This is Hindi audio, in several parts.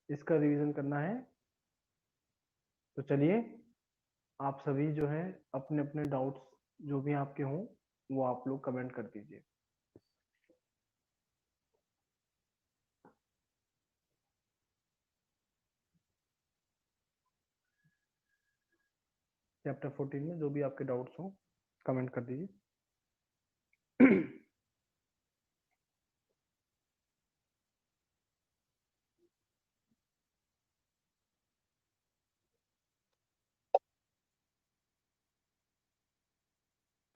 इसका रिवीजन करना है। तो चलिए आप सभी जो है अपने अपने डाउट्स जो भी आपके हों वो आप लोग कमेंट कर दीजिए। चैप्टर 14 में जो भी आपके डाउट्स हों कमेंट कर दीजिए।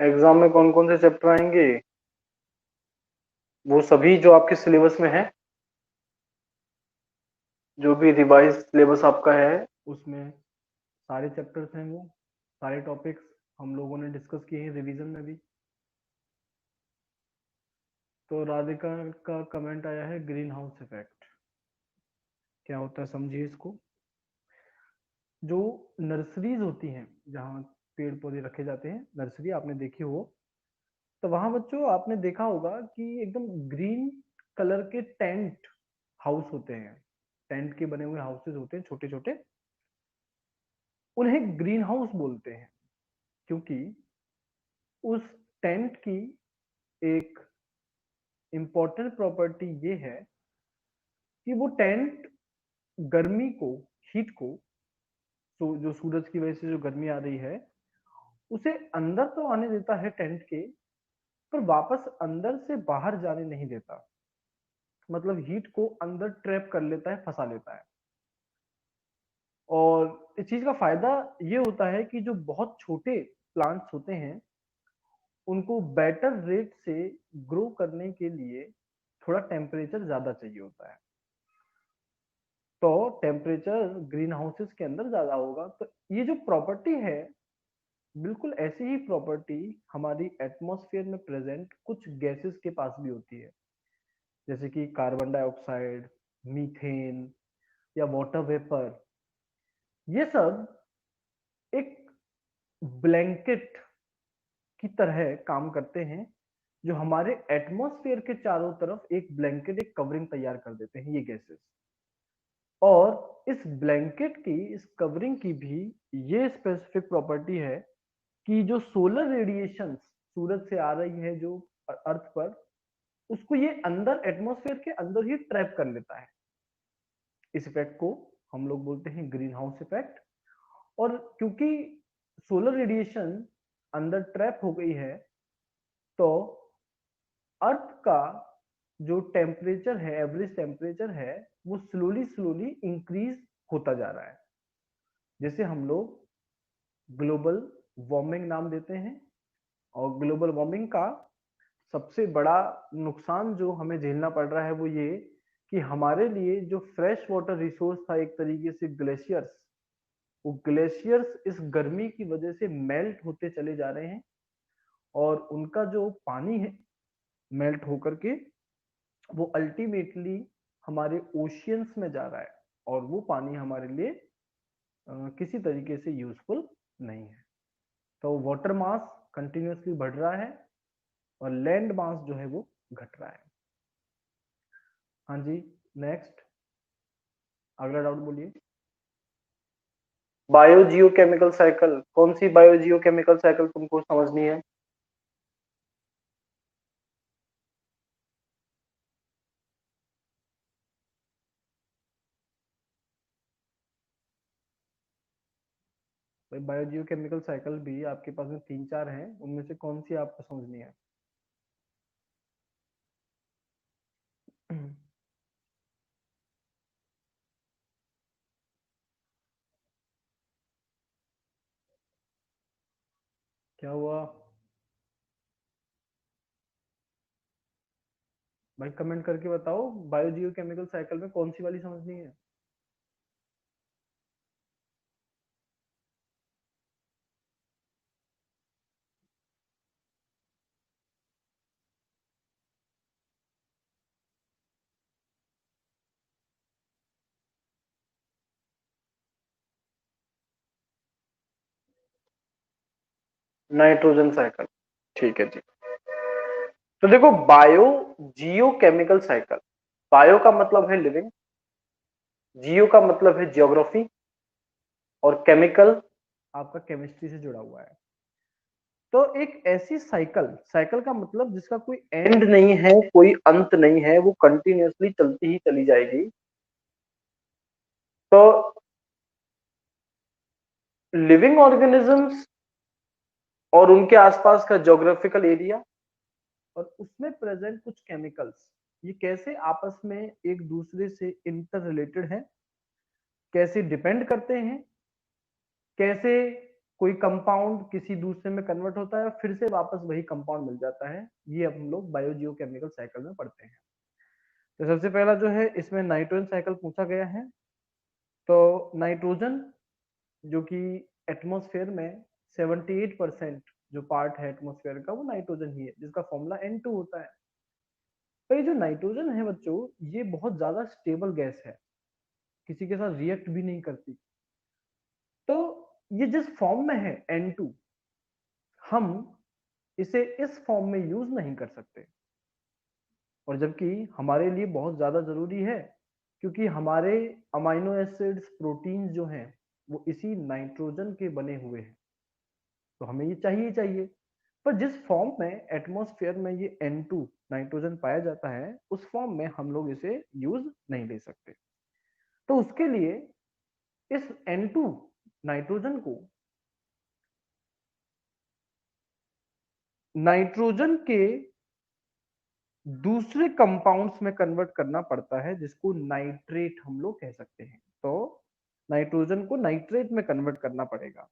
एग्जाम में कौन कौन से चैप्टर आएंगे? वो सभी जो आपके सिलेबस में है, जो भी रिवाइज सिलेबस आपका है उसमें सारे चैप्टर्स हैं, वो सारे टॉपिक्स हम लोगों ने डिस्कस किए हैं रिवीजन में भी। तो राधिका का कमेंट आया है ग्रीन हाउस इफेक्ट, क्या होता है समझिए इसको। जो नर्सरीज होती हैं जहाँ पेड़ पौधे रखे जाते हैं, नर्सरी आपने देखी हो, तो वहां बच्चों आपने देखा होगा कि एकदम ग्रीन कलर के टेंट हाउस होते हैं, टेंट के बने हुए हाउसेज होते हैं छोटे छोटे, उन्हें ग्रीन हाउस बोलते हैं क्योंकि उस टेंट की एक इंपॉर्टेंट प्रॉपर्टी ये है कि वो टेंट गर्मी को, हीट को, तो जो सूरज की वजह से जो गर्मी आ रही है उसे अंदर तो आने देता है टेंट के, पर वापस अंदर से बाहर जाने नहीं देता। मतलब हीट को अंदर ट्रैप कर लेता है, फंसा लेता है। और इस चीज का फायदा ये होता है कि जो बहुत छोटे प्लांट्स होते हैं उनको बेटर रेट से ग्रो करने के लिए थोड़ा टेम्परेचर ज्यादा चाहिए होता है। तो टेम्परेचर ग्रीन हाउसेस के अंदर ज्यादा होगा, तो ये जो प्रॉपर्टी है बिल्कुल ऐसी ही प्रॉपर्टी हमारी एटमॉस्फेयर में प्रेजेंट कुछ गैसेस के पास भी होती है, जैसे कि कार्बन डाइऑक्साइड, मीथेन या वाटर वेपर। ये सब एक ब्लैंकेट की तरह काम करते हैं जो हमारे एटमॉस्फेयर के चारों तरफ एक ब्लैंकेट, एक कवरिंग तैयार कर देते हैं ये गैसेस। और इस ब्लैंकेट की, इस कवरिंग की भी ये स्पेसिफिक प्रॉपर्टी है कि जो सोलर रेडिएशन सूरज से आ रही है जो अर्थ पर, उसको ये अंदर एटमॉस्फेयर के अंदर ही ट्रैप कर लेता है। इस इफेक्ट को हम लोग बोलते हैं ग्रीन हाउस इफेक्ट। और क्योंकि सोलर रेडिएशन अंदर ट्रैप हो गई है, तो अर्थ का जो टेम्परेचर है, एवरेज टेम्परेचर है, वो स्लोली स्लोली इंक्रीज होता जा रहा है। जैसे हम लोग ग्लोबल वार्मिंग नाम देते हैं। और ग्लोबल वार्मिंग का सबसे बड़ा नुकसान जो हमें झेलना पड़ रहा है वो ये कि हमारे लिए जो फ्रेश वाटर रिसोर्स था एक तरीके से ग्लेशियर्स, वो ग्लेशियर्स इस गर्मी की वजह से मेल्ट होते चले जा रहे हैं और उनका जो पानी है मेल्ट होकर के वो अल्टीमेटली हमारे ओशियंस में जा रहा है और वो पानी हमारे लिए किसी तरीके से यूजफुल नहीं है। तो वाटर मास कंटिन्यूसली बढ़ रहा है और लैंड मास जो है वो घट रहा है। हाँ जी, नेक्स्ट अगला डाउट बोलिए। बायोजियो केमिकल साइकिल, कौन सी बायोजियो केमिकल साइकिल तुमको समझनी है? भाई बायोजियो केमिकल साइकिल भी आपके पास में तीन चार हैं, उनमें से कौन सी आपको समझनी है? क्या हुआ भाई, कमेंट करके बताओ बायोजियो केमिकल साइकिल में कौन सी वाली समझनी है? नाइट्रोजन साइकिल, ठीक है जी। तो देखो बायो जियो केमिकल साइकिल, बायो का मतलब है लिविंग, जियो का मतलब है जियोग्राफी और केमिकल आपका केमिस्ट्री से जुड़ा हुआ है। तो एक ऐसी साइकिल, साइकिल का मतलब जिसका कोई एंड नहीं है, कोई अंत नहीं है, वो कंटिन्यूअसली चलती ही चली जाएगी। तो लिविंग ऑर्गेनिजम्स और उनके आसपास का ज्योग्राफिकल एरिया और उसमें प्रेजेंट कुछ केमिकल्स, ये कैसे आपस में एक दूसरे से इंटर रिलेटेड है, कैसे डिपेंड करते हैं, कैसे कोई कंपाउंड किसी दूसरे में कन्वर्ट होता है फिर से वापस वही कंपाउंड मिल जाता है, ये हम लोग बायोजियोकेमिकल साइकिल में पढ़ते हैं। तो सबसे पहला जो है इसमें नाइट्रोजन साइकिल पूछा गया है। तो नाइट्रोजन जो कि एटमॉस्फेयर में 78% जो पार्ट है एटमॉस्फेयर का वो नाइट्रोजन ही है, जिसका फॉर्मूला N2 होता है। तो ये जो नाइट्रोजन है बच्चों, ये बहुत ज्यादा स्टेबल गैस है, किसी के साथ रिएक्ट भी नहीं करती। तो ये जिस फॉर्म में है N2, हम इसे इस फॉर्म में यूज नहीं कर सकते, और जबकि हमारे लिए बहुत ज्यादा जरूरी है, क्योंकि हमारे अमाइनो एसिड्स प्रोटीन्स जो हैं वो इसी नाइट्रोजन के बने हुए हैं, तो हमें ये चाहिए ही चाहिए। पर जिस फॉर्म में एटमॉस्फेयर में ये N2 नाइट्रोजन पाया जाता है, उस फॉर्म में हम लोग इसे यूज नहीं ले सकते। तो उसके लिए इस N2 नाइट्रोजन को नाइट्रोजन के दूसरे कंपाउंड्स में कन्वर्ट करना पड़ता है, जिसको नाइट्रेट हम लोग कह सकते हैं। तो नाइट्रोजन को नाइट्रेट में कन्वर्ट करना पड़ेगा।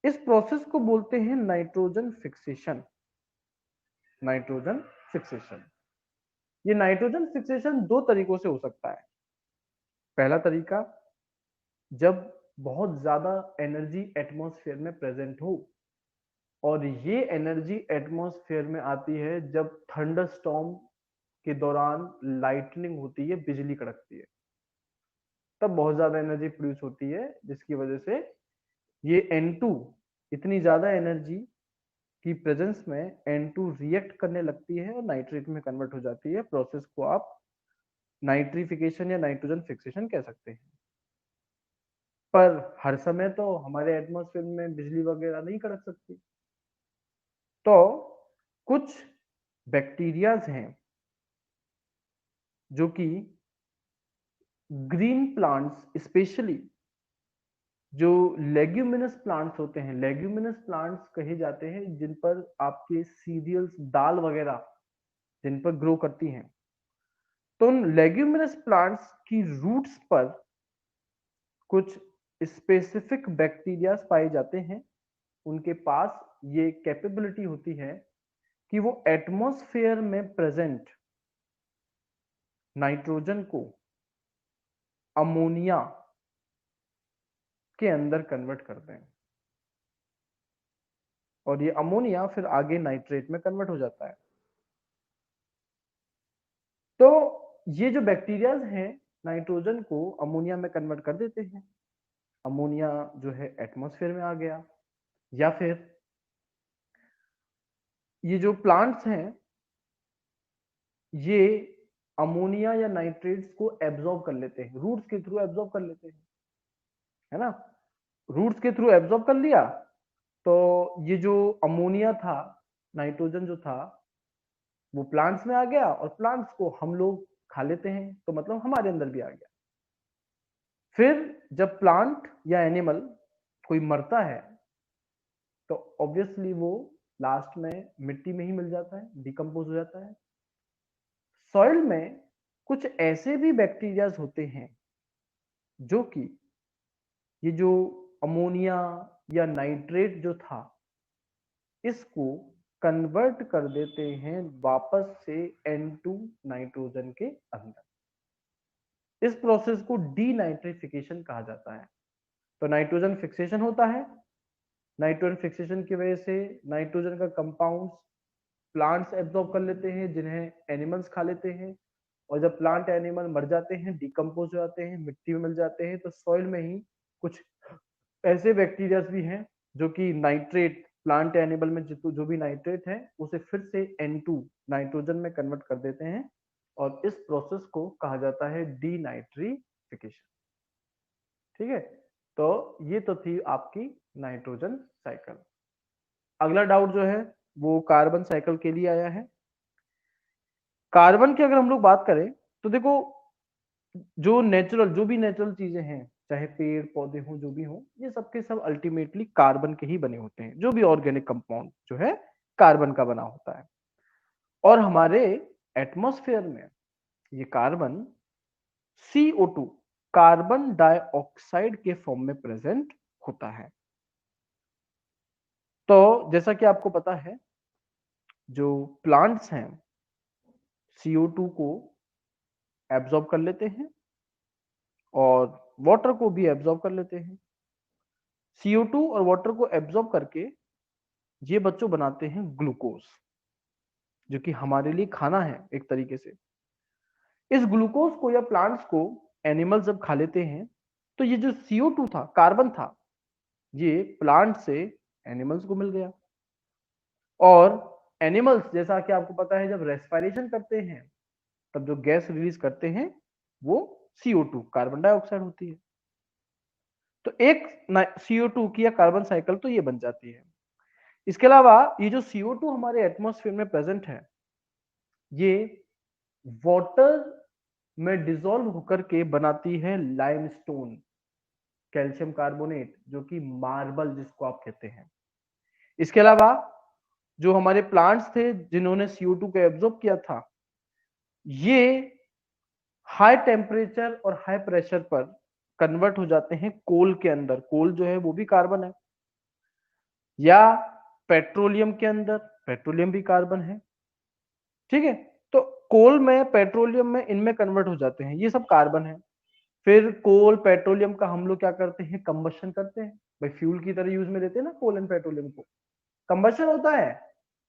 इस प्रोसेस को बोलते हैं नाइट्रोजन फिक्सेशन। नाइट्रोजन फिक्सेशन, ये नाइट्रोजन फिक्सेशन दो तरीकों से हो सकता है। पहला तरीका, जब बहुत ज्यादा एनर्जी एटमॉस्फेयर में प्रेजेंट हो, और ये एनर्जी एटमॉस्फेयर में आती है जब थंडरस्टॉर्म के दौरान लाइटनिंग होती है, बिजली कड़कती है, तब बहुत ज्यादा एनर्जी प्रोड्यूस होती है, जिसकी वजह से ये N2 इतनी ज्यादा एनर्जी की प्रेजेंस में N2 रिएक्ट करने लगती है और नाइट्रेट में कन्वर्ट हो जाती है। प्रोसेस को आप नाइट्रिफिकेशन या नाइट्रोजन फिक्सेशन कह सकते हैं। पर हर समय तो हमारे एटमॉस्फेयर में बिजली वगैरह नहीं कड़क सकती। तो कुछ बैक्टीरियाज हैं जो कि ग्रीन प्लांट्स, स्पेशली जो लेग्यूमिनस प्लांट्स होते हैं, लेग्यूमिनस प्लांट्स कहे जाते हैं जिन पर आपके सीरियल्स, दाल वगैरह जिन पर ग्रो करती हैं, तो उन लेग्यूमिनस प्लांट्स की रूट्स पर कुछ स्पेसिफिक बैक्टीरिया पाए जाते हैं। उनके पास ये कैपेबिलिटी होती है कि वो एटमॉस्फेयर में प्रेजेंट नाइट्रोजन को अमोनिया के अंदर कन्वर्ट कर दें, और ये अमोनिया फिर आगे नाइट्रेट में कन्वर्ट हो जाता है। तो ये जो बैक्टीरियाज हैं नाइट्रोजन को अमोनिया में कन्वर्ट कर देते हैं। अमोनिया जो है एटमॉस्फेयर में आ गया, या फिर ये जो प्लांट्स हैं ये अमोनिया या नाइट्रेट्स को एब्जॉर्ब कर लेते हैं, रूट्स के थ्रू एब्जॉर्ब कर लेते हैं, है ना। रूट्स के थ्रू एब्जॉर्ब कर लिया, तो ये जो अमोनिया था, नाइट्रोजन जो था, वो प्लांट्स में आ गया और प्लांट्स को हम लोग खा लेते हैं, तो मतलब हमारे अंदर भी आ गया। फिर जब प्लांट या एनिमल कोई मरता है, तो ऑब्वियसली वो लास्ट में मिट्टी में ही मिल जाता है, डिकम्पोज हो जाता है। सॉइल में कुछ ऐसे भी बैक्टीरियाज होते हैं जो कि ये जो अमोनिया या नाइट्रेट जो था, इसको कन्वर्ट कर देते हैं वापस से N2 नाइट्रोजन के अंदर। इस प्रोसेस को डीनाइट्रिफिकेशन कहा जाता है। तो नाइट्रोजन फिक्सेशन होता है। नाइट्रोजन फिक्सेशन की वजह से नाइट्रोजन का कंपाउंड्स प्लांट्स एब्जॉर्ब कर लेते हैं, जिन्हें एनिमल्स खा लेते हैं, और जब प्लांट एनिमल मर जाते हैं, डिकम्पोज हो जाते हैं, मिट्टी में मिल जाते हैं, तो सॉइल में ही कुछ ऐसे बैक्टीरिया भी हैं जो कि नाइट्रेट, प्लांट एनिमल में जो भी नाइट्रेट है उसे फिर से N2 नाइट्रोजन में कन्वर्ट कर देते हैं, और इस प्रोसेस को कहा जाता है डीनाइट्रिफिकेशन। गैसिफिकेशन। ठीक है, तो ये तो थी आपकी नाइट्रोजन साइकिल। अगला डाउट जो है वो कार्बन साइकिल के लिए आया है। कार्बन की अगर हम लोग बात करें तो देखो, जो भी नेचुरल चीजें हैं, चाहे पेड़ पौधे हो जो भी हो, ये सबके सब अल्टीमेटली कार्बन के ही बने होते हैं। जो भी ऑर्गेनिक कंपाउंड जो है कार्बन का बना होता है। और हमारे एटमॉस्फेयर में ये कार्बन CO2 कार्बन डाइऑक्साइड के फॉर्म में प्रेजेंट होता है। तो जैसा कि आपको पता है, जो प्लांट्स हैं CO2 को एब्जॉर्ब कर लेते हैं और वाटर को भी एब्जॉर्ब कर लेते हैं। CO2 और वाटर को एब्जॉर्ब करके ये बच्चों बनाते हैं ग्लूकोज, जो कि हमारे लिए खाना है एक तरीके से। इस ग्लूकोज को या प्लांट्स को एनिमल्स जब खा लेते हैं, तो ये जो CO2 था, कार्बन था, ये प्लांट से एनिमल्स को मिल गया। और एनिमल्स, जैसा कि आपको पता है, जब रेस्पिरेशन करते हैं तब जो गैस रिलीज करते हैं वो CO2 कार्बन डाइऑक्साइड होती है। तो एक CO2 की या कार्बन साइकिल तो ये बन जाती है। इसके अलावा ये जो CO2 हमारे एटमॉस्फेयर में प्रेजेंट है, ये वाटर में डिसॉल्व होकर के बनाती है लाइमस्टोन, कैल्शियम कार्बोनेट, जो कि मार्बल जिसको आप कहते हैं। इसके अलावा जो हमारे प्लांट्स थे जिन्होंने CO2 को एब्जॉर्ब किया था, ये हाई टेम्परेचर और हाई प्रेशर पर कन्वर्ट हो जाते हैं कोल के अंदर। कोल जो है वो भी कार्बन है, या पेट्रोलियम के अंदर, पेट्रोलियम भी कार्बन है। ठीक है, तो कोल में, पेट्रोलियम में, इनमें कन्वर्ट हो जाते हैं, ये सब कार्बन है। फिर कोल पेट्रोलियम का हम लोग क्या करते हैं, कंबशन करते हैं, भाई फ्यूल की तरह यूज में लेते हैं ना कोल एंड पेट्रोलियम को, कंबशन होता है।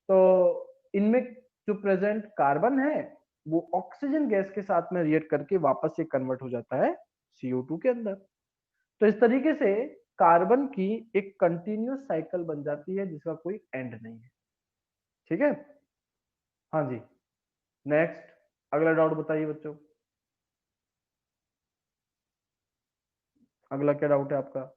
तो इनमें जो प्रेजेंट कार्बन है वो ऑक्सीजन गैस के साथ में रिएक्ट करके वापस से कन्वर्ट हो जाता है CO2 के अंदर। तो इस तरीके से कार्बन की एक कंटिन्यूस साइकिल बन जाती है जिसका कोई एंड नहीं है। ठीक है, हाँ जी। नेक्स्ट, अगला डाउट बताइए बच्चों, अगला क्या डाउट है आपका?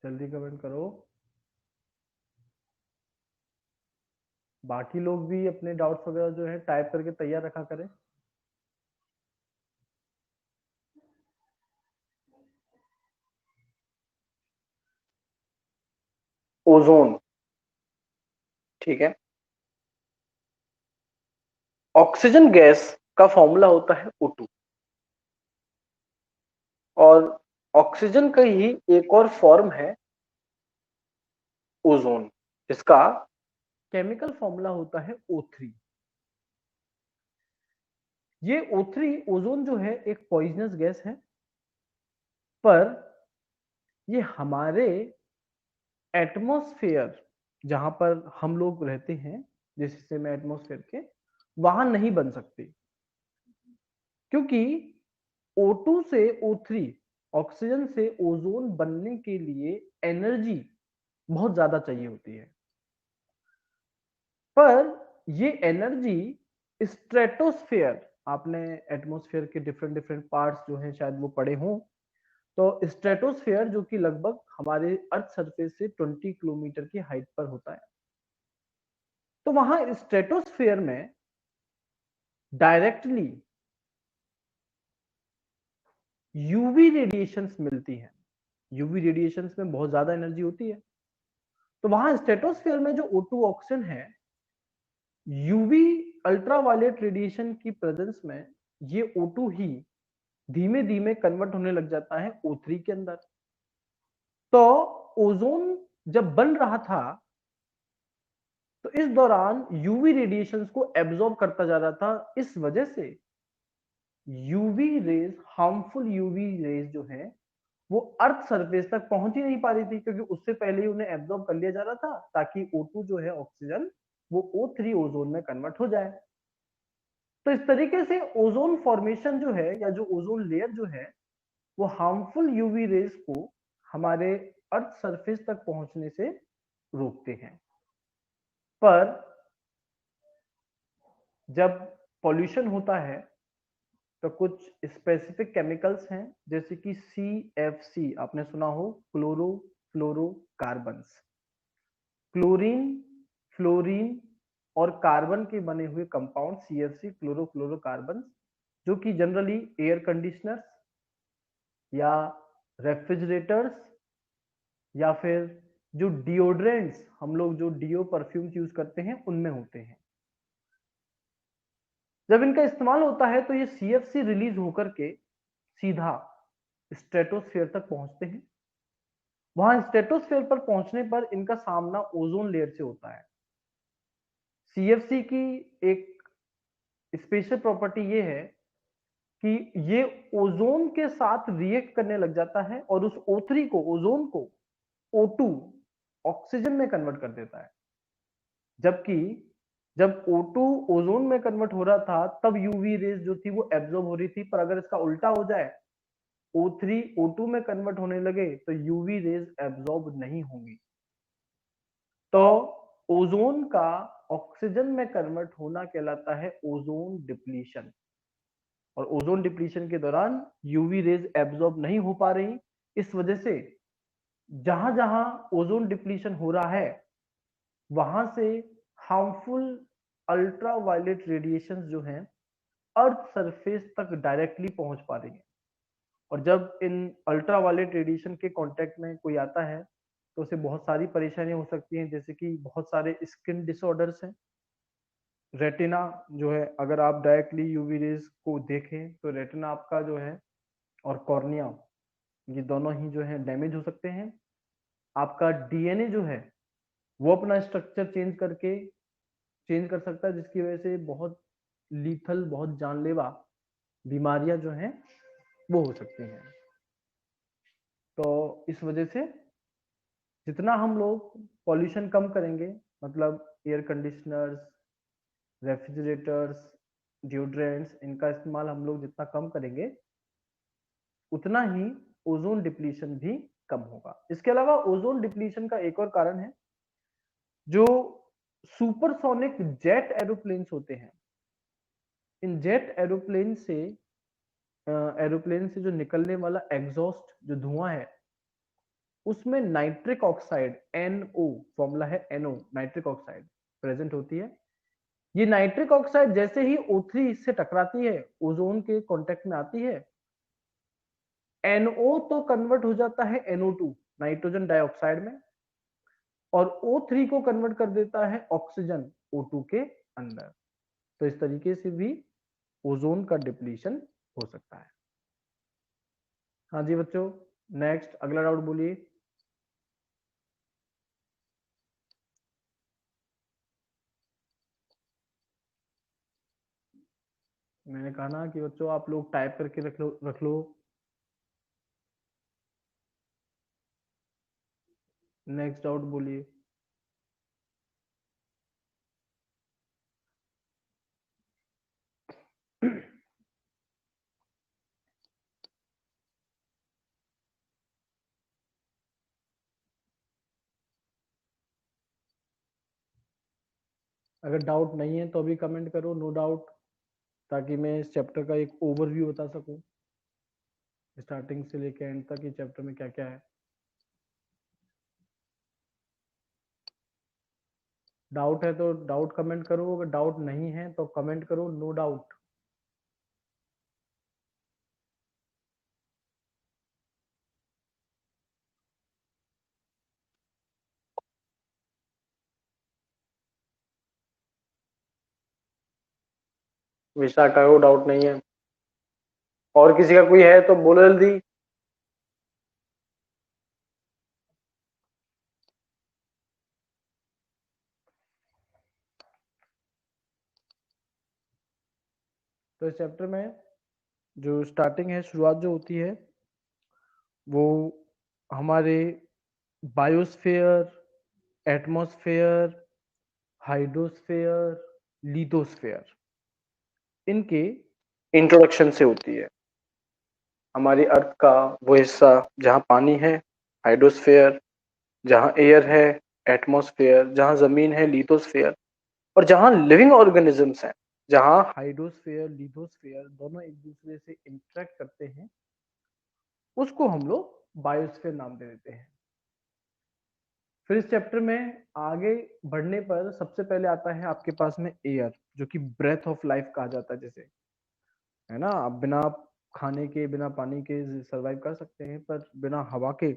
जल्दी कमेंट करो। बाकी लोग भी अपने डाउट्स वगैरह जो है टाइप करके तैयार रखा करें। ओजोन, ठीक है। ऑक्सीजन गैस का फॉर्मूला होता है O2, और ऑक्सीजन का ही एक और फॉर्म है ओजोन, जिसका केमिकल फॉर्मूला होता है O3। ये O3 ओजोन जो है एक पॉइजनस गैस है, पर ये हमारे एटमॉस्फेयर, जहां पर हम लोग रहते हैं जिस हिस्से में एटमॉस्फेयर के, वहां नहीं बन सकती, क्योंकि O2 से O3, ऑक्सीजन से ओजोन बनने के लिए एनर्जी बहुत ज्यादा चाहिए होती है। पर ये एनर्जी स्ट्रेटोस्फेयर, आपने एटमॉस्फेयर के डिफरेंट डिफरेंट पार्ट्स जो हैं शायद वो पढ़े हों, तो स्ट्रेटोस्फेयर जो कि लगभग हमारे अर्थ सरफेस से 20 किलोमीटर की हाइट पर होता है, तो वहां स्ट्रेटोस्फेयर में डायरेक्टली यूवी रेडिएशंस मिलती हैं। यूवी रेडिएशंस में बहुत ज्यादा एनर्जी होती है, तो वहां स्ट्रेटोस्फेयर में जो O2 ऑक्सीजन है, यूवी अल्ट्रावायलेट रेडिएशन की प्रेजेंस में ये O2 ही धीमे धीमे कन्वर्ट होने लग जाता है O3 के अंदर। तो ओजोन जब बन रहा था, तो इस दौरान यूवी रेडिएशंस को एब्जॉर्ब करता जा रहा था। इस वजह से UV rays, harmful UV rays जो है, वो अर्थ सरफेस तक पहुंच ही नहीं पा रही थी, क्योंकि उससे पहले ही उन्हें एब्जॉर्ब कर लिया जा रहा था, ताकि O2 जो है ऑक्सीजन वो O3 ओजोन में कन्वर्ट हो जाए। तो इस तरीके से ओजोन फॉर्मेशन जो है या जो ओजोन लेयर जो है वो हार्मफुल यूवी रेज को हमारे अर्थ सरफेस तक पहुंचने से रोकते हैं। पर जब पॉल्यूशन होता है तो कुछ स्पेसिफिक केमिकल्स हैं जैसे कि CFC, आपने सुना हो, क्लोरोफ्लोरोकार्बन्स। क्लोरीन, फ्लोरीन और कार्बन के बने हुए कंपाउंड CFC, क्लोरोफ्लोरोकार्बन्स, जो कि जनरली एयर कंडीशनर्स या रेफ्रिजरेटर्स या फिर जो डिओड्रेंट्स, हम लोग जो डीओ परफ्यूम्स यूज करते हैं उनमें होते हैं। जब इनका इस्तेमाल होता है तो ये CFC रिलीज होकर के सीधा स्ट्रेटोस्फेयर तक पहुंचते हैं। वहां स्ट्रेटोस्फेयर पर पहुंचने पर इनका सामना ओजोन लेयर से होता है। CFC की एक स्पेशल प्रॉपर्टी ये है कि ये ओजोन के साथ रिएक्ट करने लग जाता है और उस O3 को, ओजोन को O2 ऑक्सीजन में कन्वर्ट कर देता है। जबकि जब O2 ओजोन में कन्वर्ट हो रहा था तब यूवी रेज जो थी वो एब्जॉर्ब हो रही थी, पर अगर इसका उल्टा हो जाए, O3 O2 में कन्वर्ट होने लगे तो यूवी रेज एब्जॉर्ब नहीं होंगी। तो ओजोन का ऑक्सीजन में कन्वर्ट होना कहलाता है ओजोन डिप्लीशन। और ओजोन डिप्लीशन के दौरान यूवी रेज एब्जॉर्ब नहीं हो पा रही। इस वजह से जहां जहां ओजोन डिप्लीशन हो रहा है वहां से हार्मफुल अल्ट्रावायलेट रेडिएशंस जो हैं अर्थ सरफेस तक डायरेक्टली पहुंच पा रही है। और जब इन अल्ट्रावायलेट रेडिएशन के कांटेक्ट में कोई आता है तो उसे बहुत सारी परेशानियां हो सकती हैं, जैसे कि बहुत सारे स्किन डिसऑर्डर्स हैं। रेटिना जो है, अगर आप डायरेक्टली यूवी रेज को देखें तो रेटिना आपका जो है और कॉर्निया, ये दोनों ही जो है डैमेज हो सकते हैं। आपका DNA जो है वो अपना स्ट्रक्चर चेंज कर सकता है, जिसकी वजह से बहुत लीथल, बहुत जानलेवा बीमारियां जो हैं वो हो सकती हैं। तो इस वजह से जितना हम लोग पॉल्यूशन कम करेंगे, मतलब एयर कंडीशनर्स, रेफ्रिजरेटर्स, डिओड्रेंट्स, इनका इस्तेमाल हम लोग जितना कम करेंगे उतना ही ओजोन डिप्लीशन भी कम होगा। इसके अलावा ओजोन डिप्लीशन का एक और कारण है, जो सुपरसोनिक जेट एरोप्लेन्स होते हैं। इन जेट एरोप्लेन से जो निकलने वाला एग्जॉस्ट जो धुआं है उसमें नाइट्रिक ऑक्साइड, NO, फॉर्मूला है NO, नाइट्रिक ऑक्साइड प्रेजेंट होती है। ये नाइट्रिक ऑक्साइड जैसे ही O3 इससे टकराती है, ओजोन के कांटेक्ट में आती है, NO तो कन्वर्ट हो जाता है NO2, नाइट्रोजन डाइऑक्साइड में, और O3 को कन्वर्ट कर देता है ऑक्सीजन O2 के अंदर। तो इस तरीके से भी ओजोन का डिप्लीशन हो सकता है। हाँ जी बच्चों, नेक्स्ट अगला डाउट बोलिए। मैंने कहा ना कि बच्चों आप लोग टाइप करके रख लो। नेक्स्ट डाउट बोलिए। अगर डाउट नहीं है तो अभी कमेंट करो नो डाउट, ताकि मैं इस चैप्टर का एक ओवरव्यू बता सकूं स्टार्टिंग से लेकर एंड तक, ये चैप्टर में क्या क्या है। डाउट है तो डाउट कमेंट करो, अगर डाउट नहीं है तो कमेंट करो नो डाउट। विशाखा को डाउट नहीं है, और किसी का कोई है तो बोलो जल्दी। तो इस चैप्टर में जो स्टार्टिंग है, शुरुआत जो होती है वो हमारे बायोस्फीयर, एटमॉस्फेयर, हाइड्रोस्फेयर, लिथोस्फेयर, इनके इंट्रोडक्शन से होती है। हमारी अर्थ का वो हिस्सा जहाँ पानी है, हाइड्रोस्फेयर, जहाँ एयर है, एटमॉस्फेयर, जहाँ जमीन है, लिथोस्फेयर, और जहाँ लिविंग ऑर्गेनिजम्स हैं, जहाँ हाइड्रोस्फेयर, लिथोस्फेयर दोनों एक दूसरे से इंटरेक्ट करते हैं, उसको हम लोग बायोस्फीयर नाम दे देते हैं। फिर इस चैप्टर में आगे बढ़ने पर सबसे पहले आता है आपके पास में एयर, जो कि ब्रेथ ऑफ लाइफ कहा जाता है, जैसे है ना, आप बिना खाने के, बिना पानी के सरवाइव कर सकते हैं, पर बिना हवा के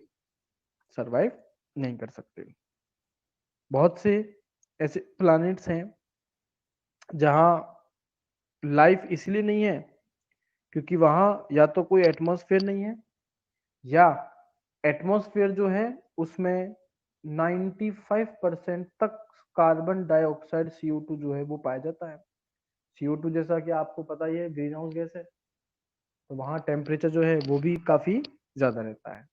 सरवाइव नहीं कर सकते। बहुत से ऐसे प्लैनेट्स हैं जहां लाइफ इसलिए नहीं है क्योंकि वहां या तो कोई एटमॉस्फेयर नहीं है, या एटमॉस्फेयर जो है उसमें 95% तक कार्बन डाइऑक्साइड CO2 जो है वो पाया जाता है। CO2 जैसा कि आपको पता ही है ग्रीन हाउस गैस है, तो वहां टेम्परेचर जो है वो भी काफी ज्यादा रहता है।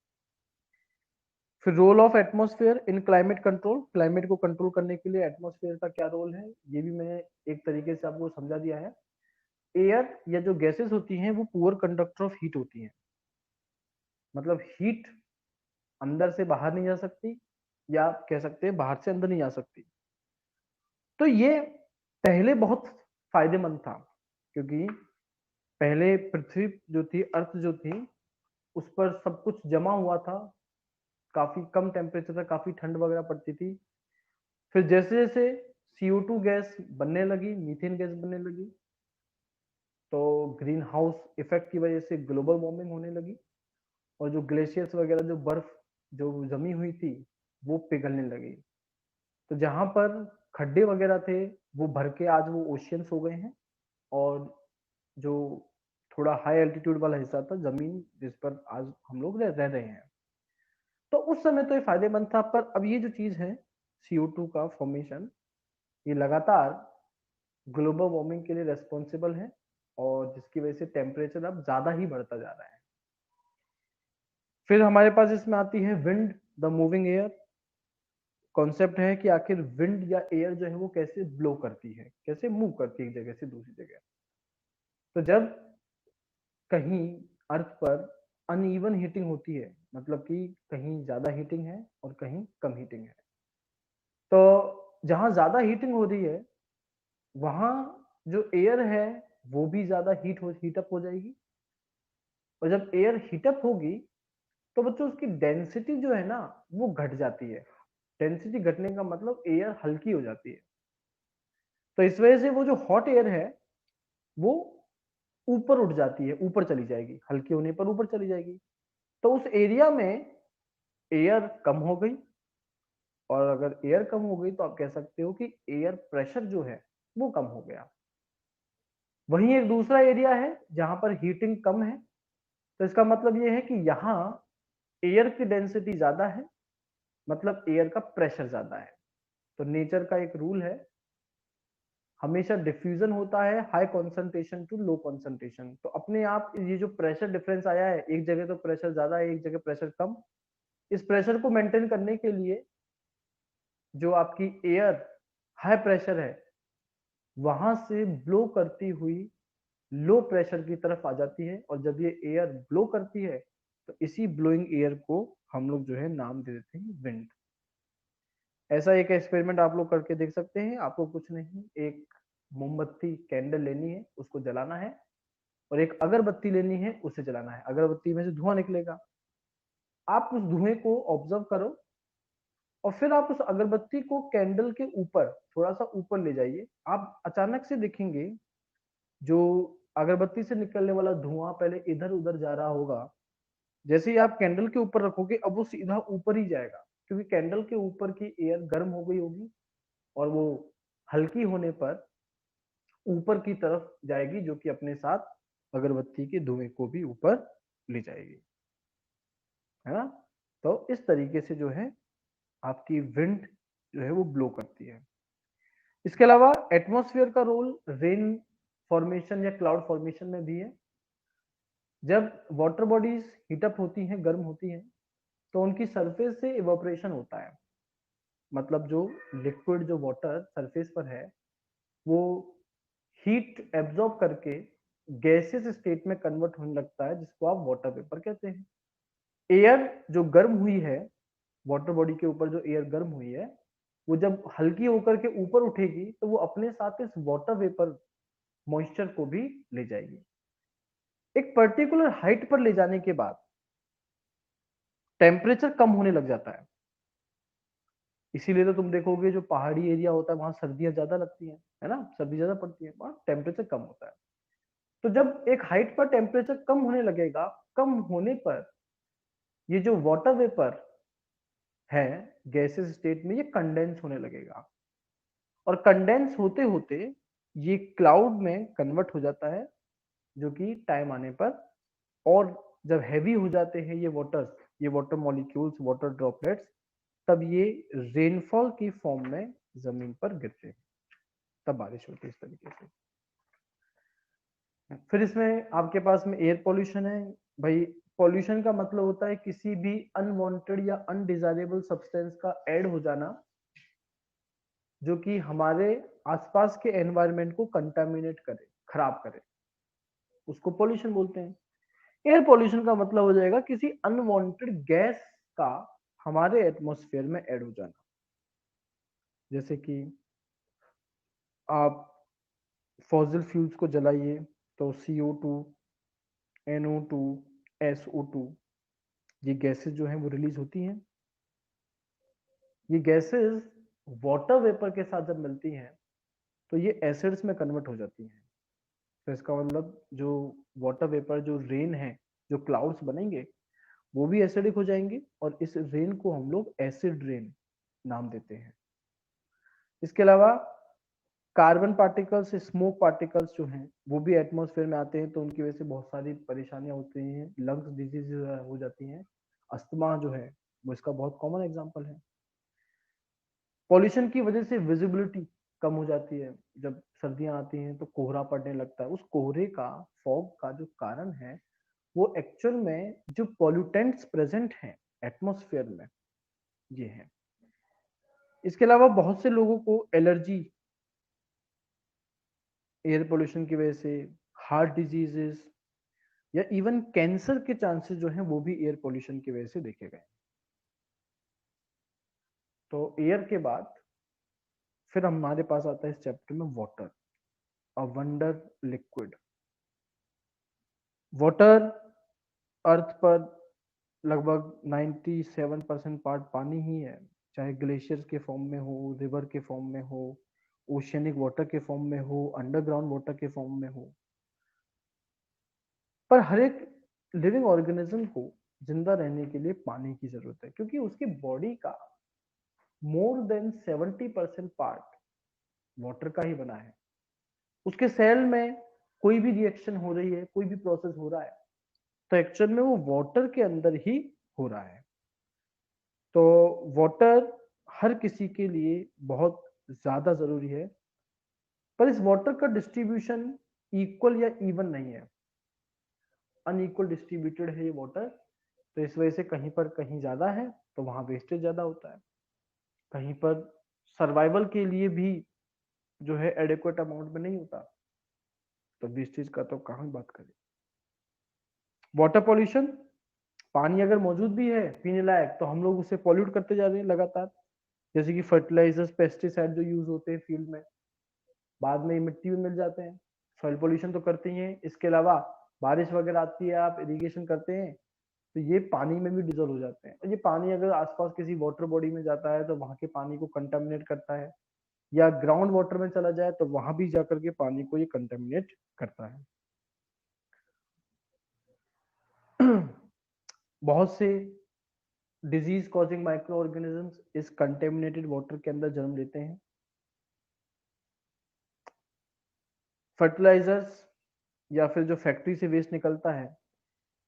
फिर role of atmosphere in climate control, climate को कंट्रोल करने के लिए एटमॉस्फेयर का क्या रोल है, ये भी मैंने एक तरीके से आपको समझा दिया है। एयर या जो गैसेस होती हैं वो पुअर कंडक्टर ऑफ हीट होती हैं, मतलब हीट अंदर से बाहर नहीं जा सकती, या आप कह सकते हैं बाहर से अंदर नहीं आ सकती। तो ये पहले बहुत फायदेमंद था, क्योंकि पहले पृथ्वी जो थी, अर्थ जो थी, उस पर सब कुछ जमा हुआ था, काफी कम टेम्परेचर था, काफी ठंड वगैरह पड़ती थी। फिर जैसे जैसे CO2 गैस बनने लगी, मीथेन गैस बनने लगी, तो ग्रीन हाउस इफेक्ट की वजह से ग्लोबल वार्मिंग होने लगी, और जो ग्लेशियर्स वगैरह, जो बर्फ जो जमी हुई थी, वो पिघलने लगी। तो जहां पर खड्डे वगैरह थे वो भर के आज वो ओशियंस हो गए हैं, और जो थोड़ा हाई एल्टीट्यूड वाला हिस्सा था जमीन, जिस पर आज हम लोग रह रहे हैं, तो उस समय तो ये फायदेमंद था। पर अब ये जो चीज है CO2 का फॉर्मेशन, ये लगातार ग्लोबल वार्मिंग के लिए रेस्पॉन्सिबल है, और जिसकी वजह से टेम्परेचर अब ज्यादा ही बढ़ता जा रहा है। फिर हमारे पास इसमें आती है wind, the moving air. Concept है कि आखिर विंड या एयर जो है वो कैसे ब्लो करती है, कैसे मूव करती है एक जगह से दूसरी जगह। तो जब कहीं अर्थ पर अनइवन हीटिंग होती है, मतलब कि कहीं ज्यादा हीटिंग है और कहीं कम हीटिंग है, तो जहां ज्यादा हीटिंग हो रही है वहां जो एयर है वो भी ज्यादा हीटअप हो जाएगी, और जब एयर हीटअप होगी तो बच्चों उसकी डेंसिटी जो है ना वो घट जाती है। डेंसिटी घटने का मतलब एयर हल्की हो जाती है। तो इस वजह से वो जो हॉट एयर है वो ऊपर उठ जाती है, ऊपर चली जाएगी, हल्की होने पर ऊपर चली जाएगी। तो उस एरिया में एयर कम हो गई, और अगर एयर कम हो गई तो आप कह सकते हो कि एयर प्रेशर जो है वो कम हो गया। वहीं एक दूसरा एरिया है जहां पर हीटिंग कम है, तो इसका मतलब ये है कि यहाँ एयर की डेंसिटी ज्यादा है, मतलब एयर का प्रेशर ज्यादा है। तो नेचर का एक रूल है, हमेशा डिफ्यूजन होता है high concentration to low concentration. तो अपने आप ये जो प्रेशर डिफरेंस आया है, एक जगह तो प्रेशर ज्यादा है, एक जगह प्रेशर कम, इस प्रेशर को मेंटेन करने के लिए जो आपकी एयर हाई प्रेशर है वहां से ब्लो करती हुई लो प्रेशर की तरफ आ जाती है, और जब ये एयर ब्लो करती है तो इसी ब्लोइंग एयर को हम लोग जो है नाम दे देते हैं विंड। ऐसा एक एक्सपेरिमेंट आप लोग करके देख सकते हैं। आपको कुछ नहीं, एक मोमबत्ती कैंडल लेनी है, उसको जलाना है, और एक अगरबत्ती लेनी है, उसे जलाना है। अगरबत्ती में से धुआं निकलेगा, आप उस धुएं को ऑब्जर्व करो, और फिर आप उस अगरबत्ती को कैंडल के ऊपर थोड़ा सा ऊपर ले जाइए। आप अचानक से देखेंगे जो अगरबत्ती से निकलने वाला धुआं पहले इधर उधर जा रहा होगा, जैसे ही आप कैंडल के ऊपर रखोगे अब वो सीधा ऊपर ही जाएगा, क्योंकि कैंडल के ऊपर की एयर गर्म हो गई होगी, और वो हल्की होने पर ऊपर की तरफ जाएगी, जो कि अपने साथ अगरबत्ती के धुएं को भी ऊपर ले जाएगी, है ना। तो इस तरीके से जो है आपकी विंड जो है वो ब्लो करती है। इसके अलावा एटमॉस्फेयर का रोल रेन फॉर्मेशन या क्लाउड फॉर्मेशन में भी है। जब वाटर बॉडीज हीटअप होती हैं, गर्म होती हैं, तो उनकी सरफेस से इवोपरेशन होता है, मतलब जो लिक्विड जो वाटर सरफेस पर है वो हीट एब्जॉर्ब करके गैसेस स्टेट में कन्वर्ट होने लगता है, जिसको आप वाटर वेपर कहते हैं। एयर जो गर्म हुई है, वाटर बॉडी के ऊपर जो एयर गर्म हुई है, वो जब हल्की होकर के ऊपर उठेगी तो वो अपने साथ इस वाटर वेपर मॉइस्चर को भी ले जाएगी। एक पर्टिकुलर हाइट पर ले जाने के बाद टेम्परेचर कम होने लग जाता है। इसीलिए तो तुम देखोगे जो पहाड़ी एरिया होता है वहां सर्दियां ज्यादा लगती हैं, है ना, सर्दी ज्यादा पड़ती है, वहां टेम्परेचर कम होता है। तो जब एक हाइट पर टेम्परेचर कम होने लगेगा, कम होने पर ये जो वाटर वेपर है गैसेस स्टेट में, ये कंडेंस होने लगेगा, और कंडेंस होते होते ये क्लाउड में कन्वर्ट हो जाता है, जो कि टाइम आने पर, और जब हैवी हो जाते हैं ये वाटर मॉलिक्यूल्स, वाटर ड्रॉपलेट्स, तब ये रेनफॉल की फॉर्म में जमीन पर गिरते हैं, तब बारिश होती है इस तरीके से। फिर इसमें आपके पास में एयर पॉल्यूशन है। भाई, पॉल्यूशन का मतलब होता है किसी भी अनवांटेड या अनडिजायरेबल सब्सटेंस का ऐड हो जाना, जो कि हमारे आसपास के एनवायरनमेंट को कंटामिनेट करे, खराब करे, उसको पॉल्यूशन बोलते हैं। एयर पॉल्यूशन का मतलब हो जाएगा किसी अनवांटेड गैस का हमारे एटमॉस्फेयर में ऐड हो जाना, जैसे कि आप फॉसिल फ्यूल्स को जलाइए तो CO2, NO2, SO2, ये गैसेस जो हैं वो रिलीज होती हैं। ये गैसेस वाटर वेपर के साथ जब मिलती हैं तो ये एसिड्स में कन्वर्ट हो जाती हैं। तो इसका मतलब जो वाटर वेपर, जो रेन है, जो क्लाउड्स बनेंगे, वो भी एसिडिक हो जाएंगे, और इस रेन को हम लोग एसिड रेन नाम देते हैं। इसके अलावा कार्बन पार्टिकल्स, स्मोक पार्टिकल्स जो हैं वो भी एटमॉस्फेयर में आते हैं, तो उनकी वजह से बहुत सारी परेशानियां होती हैं, लंग्स डिजीज हो जाती हैं। अस्थमा जो है वो इसका बहुत कॉमन एग्जांपल है। पॉल्यूशन की वजह से विजिबिलिटी कम हो जाती है। जब सर्दियां आती हैं तो कोहरा पड़ने लगता है। उस कोहरे का, फॉग का जो कारण है वो एक्चुअल में जो पॉल्यूटेंट्स प्रेजेंट हैं एटमॉस्फेयर में, ये है। इसके अलावा बहुत से लोगों को एलर्जी एयर पोल्यूशन की वजह से, हार्ट डिजीजेस या इवन कैंसर के चांसेस जो हैं वो भी एयर पोल्यूशन की वजह से देखे गए। तो एयर के बाद फिर हमारे पास आता है इस चैप्टर में water, a wonder liquid. Water अर्थ पर लगभग 97% पार्ट पानी ही है, चाहे ग्लेशियर्स के फॉर्म में हो, रिवर के फॉर्म में हो, ओशियनिक वाटर के फॉर्म में हो, अंडरग्राउंड वाटर के फॉर्म में हो। पर हर एक लिविंग ऑर्गेनिज्म को जिंदा रहने के लिए पानी की जरूरत है, क्योंकि उसकी बॉडी का मोर देन 70% पार्ट वाटर का ही बना है। उसके सेल में कोई भी रिएक्शन हो रही है, कोई भी प्रोसेस हो रहा है, तो एक्चुअल में वो वाटर के अंदर ही हो रहा है। तो वाटर हर किसी के लिए बहुत ज्यादा जरूरी है, पर इस वाटर का डिस्ट्रीब्यूशन इक्वल या इवन नहीं है, अनइक्वल डिस्ट्रीब्यूटेड है ये वाटर। तो इस वजह से कहीं पर कहीं ज्यादा है तो वहां वेस्टेज ज्यादा होता है, कहीं पर सर्वाइवल के लिए भी जो है एडिक्वेट अमाउंट में नहीं होता, तो वेस्टेज का तो कहाँ बात करें। वाटर पॉल्यूशन, पानी अगर मौजूद भी है पीने लायक, तो हम लोग उसे पॉल्यूट करते जा रहे हैं लगातार, जैसे कि फर्टिलाइजर्स, पेस्टिसाइड जो यूज होते हैं फील्ड में, बाद में मिट्टी में मिल जाते हैं, सॉइल पोल्यूशन तो करते ही हैं। इसके अलावा बारिश वगैरह आती है, आप इरिगेशन करते हैं, तो ये पानी में भी डिजोल्व हो जाते हैं, और ये पानी अगर आसपास किसी वाटर बॉडी में जाता है तो वहां के पानी को कंटामिनेट करता है, या ग्राउंड वाटर में चला जाए तो वहां भी जाकर के पानी को ये कंटेमिनेट करता है। बहुत से डिजीज कॉजिंग माइक्रो ऑर्गेनिजम्स इस कंटेमिनेटेड वाटर के अंदर जन्म लेते हैं। फर्टिलाइजर्स या फिर जो फैक्ट्री से वेस्ट निकलता है,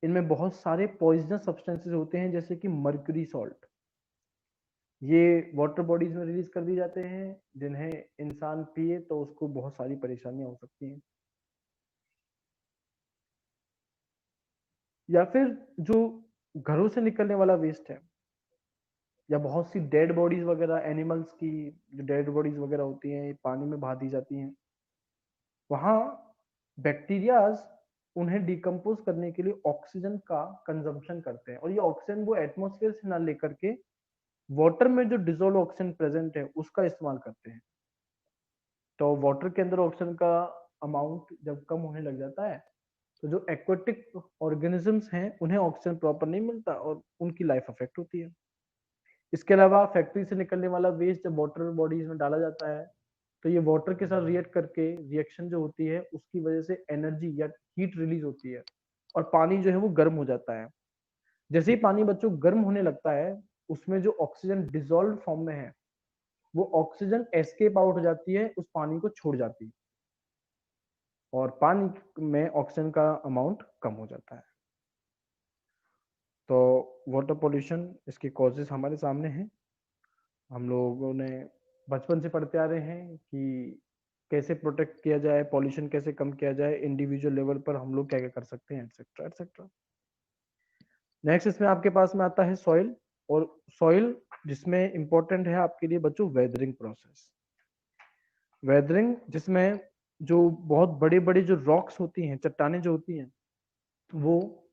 इनमें बहुत सारे पॉइजनस सब्सटेंसेस होते हैं, जैसे कि मर्क्यूरी सॉल्ट। ये वाटर बॉडीज में रिलीज कर दिए जाते हैं, जिन्हें इंसान पिए तो उसको बहुत सारी परेशानियां हो सकती हैं। या फिर जो घरों से निकलने वाला वेस्ट है, या बहुत सी डेड बॉडीज वगैरह एनिमल्स की जो डेड बॉडीज वगैरह होती हैं, ये पानी में बहा दी जाती हैं। वहाँ बैक्टीरियाज उन्हें डिकम्पोज करने के लिए ऑक्सीजन का कंजम्पशन करते हैं, और ये ऑक्सीजन वो एटमॉस्फेयर से ना लेकर के वाटर में जो डिजोल्व ऑक्सीजन प्रेजेंट है उसका इस्तेमाल करते हैं। तो वाटर के अंदर ऑक्सीजन का अमाउंट जब कम होने लग जाता है, तो जो एक्वेटिक ऑर्गेनिजम्स हैं उन्हें ऑक्सीजन प्रॉपर नहीं मिलता और उनकी लाइफ अफेक्ट होती है। इसके अलावा फैक्ट्री से निकलने वाला वेस्ट जब वाटर बॉडीज में डाला जाता है, तो ये वाटर के साथ रिएक्ट करके रिएक्शन जो होती है उसकी वजह से एनर्जी या हीट रिलीज होती है, और पानी जो है वो गर्म हो जाता है। जैसे ही पानी बच्चों गर्म होने लगता है, उसमें जो ऑक्सीजन डिजोल्व फॉर्म में है वो ऑक्सीजन एस्केप आउट हो जाती है, उस पानी को छोड़ जाती है, और पानी में ऑक्सीजन का अमाउंट कम हो जाता है। तो वाटर पोल्यूशन, इसके कॉजेस हमारे सामने हैं। हम लोगों ने बचपन से पढ़ते आ रहे हैं कि कैसे प्रोटेक्ट किया जाए, पॉल्यूशन कैसे कम किया जाए, इंडिविजुअल लेवल पर हम लोग क्या क्या कर सकते हैं, एटसेट्रा एटसेट्रा। नेक्स्ट इसमें आपके पास में आता है सॉइल, और सॉइल जिसमें इंपॉर्टेंट है आपके लिए बच्चों वेदरिंग प्रोसेस। वेदरिंग जिसमें जो बहुत बड़े बड़े जो रॉक्स होती हैं, चट्टानें जो होती हैं, वो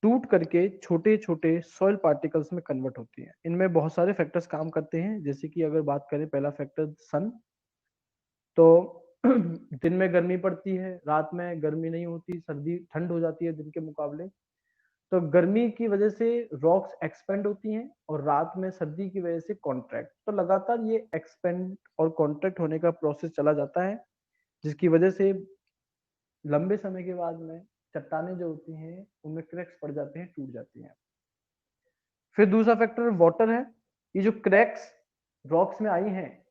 टूट करके छोटे छोटे सॉइल पार्टिकल्स में कन्वर्ट होती हैं। इनमें बहुत सारे फैक्टर्स काम करते हैं, जैसे कि अगर बात करें पहला फैक्टर सन, तो दिन में गर्मी पड़ती है, रात में गर्मी नहीं होती, सर्दी ठंड हो जाती है दिन के मुकाबले। तो गर्मी की वजह से रॉक्स एक्सपेंड होती हैं, और रात में सर्दी की वजह से कॉन्ट्रैक्ट। तो लगातार ये एक्सपेंड और कॉन्ट्रैक्ट होने का प्रोसेस चला जाता है, जिसकी वजह से लंबे समय के बाद में चट्टानें जो होती हैं उनमें क्रैक्स पड़ जाते हैं, टूट जाती हैं। फिर दूसरा फैक्टर वाटर है। ये जो क्रैक्स रॉक्स में आई हैं,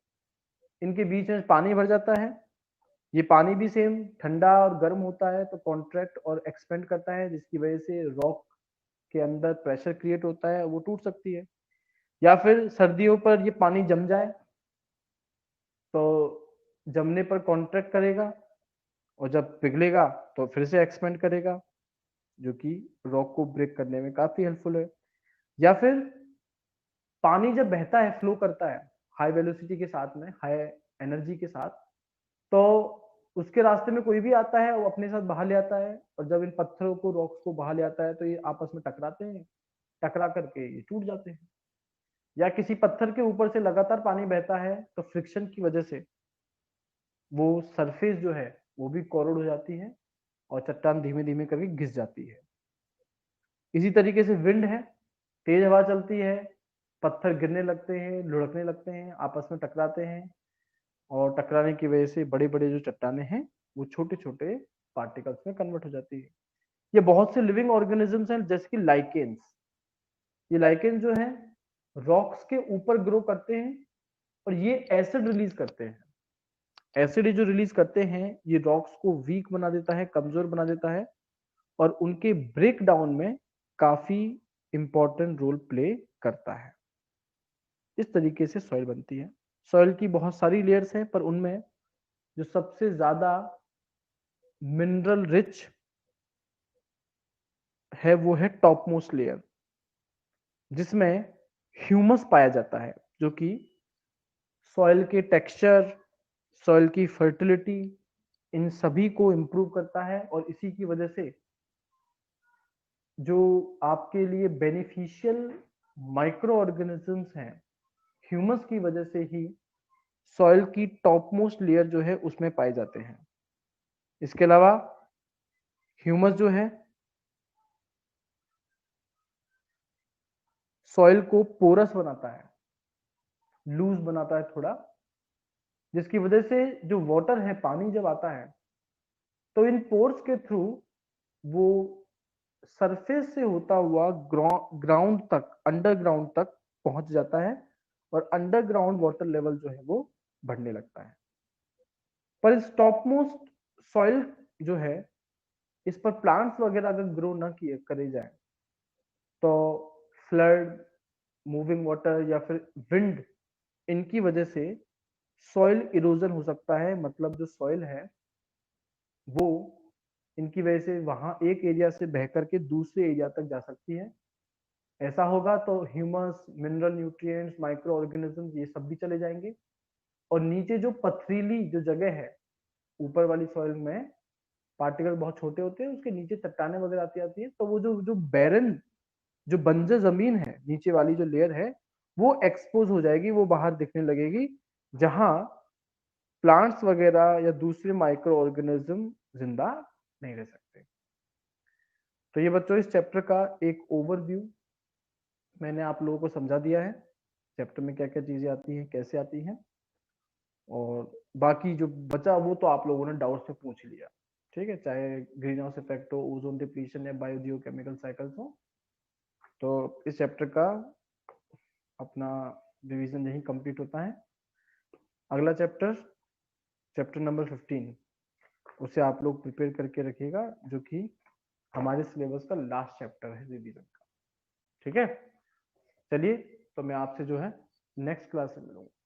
इनके बीच में पानी भर जाता है। ये पानी भी सेम ठंडा और गर्म होता है, तो कॉन्ट्रैक्ट और एक्सपेंड करता है, जिसकी वजह से रॉक के अंदर प्रेशर क्रिएट होता है, वो टूट सकती है। या फिर सर्दियों पर ये पानी जम जाए, तो जमने पर कॉन्ट्रैक्ट करेगा, और जब पिघलेगा तो फिर से एक्सपेंड करेगा, जो कि रॉक को ब्रेक करने में काफी हेल्पफुल है। या फिर पानी जब बहता है, फ्लो करता है हाई वेलोसिटी के साथ में, हाई एनर्जी के साथ, तो उसके रास्ते में कोई भी आता है वो अपने साथ बहा ले आता है, और जब इन पत्थरों को, रॉक्स को बहा ले आता है, तो ये आपस में टकराते हैं, टकरा करके ये टूट जाते हैं। या किसी पत्थर के ऊपर से लगातार पानी बहता है, तो फ्रिक्शन की वजह से वो सरफेस जो है वो भी कोरोड हो जाती है, और चट्टान धीमे धीमे करके घिस जाती है। इसी तरीके से विंड है, तेज हवा चलती है, पत्थर गिरने लगते हैं, लुढ़कने लगते हैं, आपस में टकराते हैं, और टकराने की वजह से बड़े बड़े जो चट्टाने हैं वो छोटे छोटे पार्टिकल्स में कन्वर्ट हो जाती है। ये बहुत से लिविंग ऑर्गेनिजम्स हैं, जैसे कि लाइकेन्स। ये लाइकेन जो है रॉक्स के ऊपर ग्रो करते हैं, और ये एसिड रिलीज करते हैं। एसिड जो रिलीज करते हैं, ये रॉक्स को वीक बना देता है, कमजोर बना देता है, और उनके ब्रेक डाउन में काफी इंपॉर्टेंट रोल प्ले करता है। इस तरीके से सॉइल बनती है। सॉइल की बहुत सारी लेयर्स हैं, पर उनमें जो सबसे ज्यादा मिनरल रिच है वो है टॉप मोस्ट लेयर, जिसमें ह्यूमस पाया जाता है, जो कि सॉइल के टेक्सचर, सॉइल की फर्टिलिटी, इन सभी को इंप्रूव करता है। और इसी की वजह से जो आपके लिए बेनिफिशियल माइक्रो ऑर्गेनिजम्स हैं, ह्यूमस की वजह से ही सॉइल की टॉप मोस्ट लेयर जो है उसमें पाए जाते हैं। इसके अलावा ह्यूमस जो है सॉइल को पोरस बनाता है, लूज बनाता है थोड़ा, जिसकी वजह से जो वाटर है, पानी जब आता है, तो इन पोर्स के थ्रू वो सरफेस से होता हुआ ग्राउंड तक, अंडरग्राउंड तक पहुंच जाता है, और अंडरग्राउंड वाटर लेवल जो है वो बढ़ने लगता है। पर इस टॉप मोस्ट सॉइल जो है, इस पर प्लांट्स वगैरह अगर ग्रो ना किए करे जाए, तो फ्लड, मूविंग वाटर या फिर विंड, इनकी वजह से सॉइल इरोजन हो सकता है। मतलब जो सॉइल है वो इनकी वजह से वहां एक एरिया से बह करके दूसरे एरिया तक जा सकती है, ऐसा होगा तो humus, mineral nutrients, micro organism ये सब भी चले जाएंगे। और नीचे जो पथरीली जो जगह है ऊपर वाली सॉइल में, पार्टिकल बहुत छोटे होते हैं, उसके नीचे चट्टाने वगैरह आती है, तो वो जो जो बैरन, जो बंजर जमीन है, नीचे वाली जो लेयर है वो एक्सपोज हो जाएगी, वो बाहर दिखने लगेगी, जहां प्लांट्स वगैरह या दूसरे माइक्रो ऑर्गेनिज्म जिंदा नहीं रह सकते। तो ये बच्चों इस चैप्टर का एक ओवरव्यू मैंने आप लोगों को समझा दिया है, चैप्टर में क्या क्या चीजें आती हैं, कैसे आती हैं, और बाकी जो बचा वो तो आप लोगों ने डाउट से पूछ लिया। ठीक है, चाहे ग्रीन हाउस इफेक्ट हो, ओजोन डिप्लीशन या बायोजियोकेमिकल साइकिल्स हो। तो इस चैप्टर का अपना रिवीजन यही कंप्लीट होता है। अगला चैप्टर, चैप्टर नंबर 15, उसे आप लोग प्रिपेयर करके रखिएगा, जो कि हमारे सिलेबस का लास्ट चैप्टर है रिवीजन का। ठीक है, चलिए, तो मैं आपसे जो है नेक्स्ट क्लास में मिलूंगा।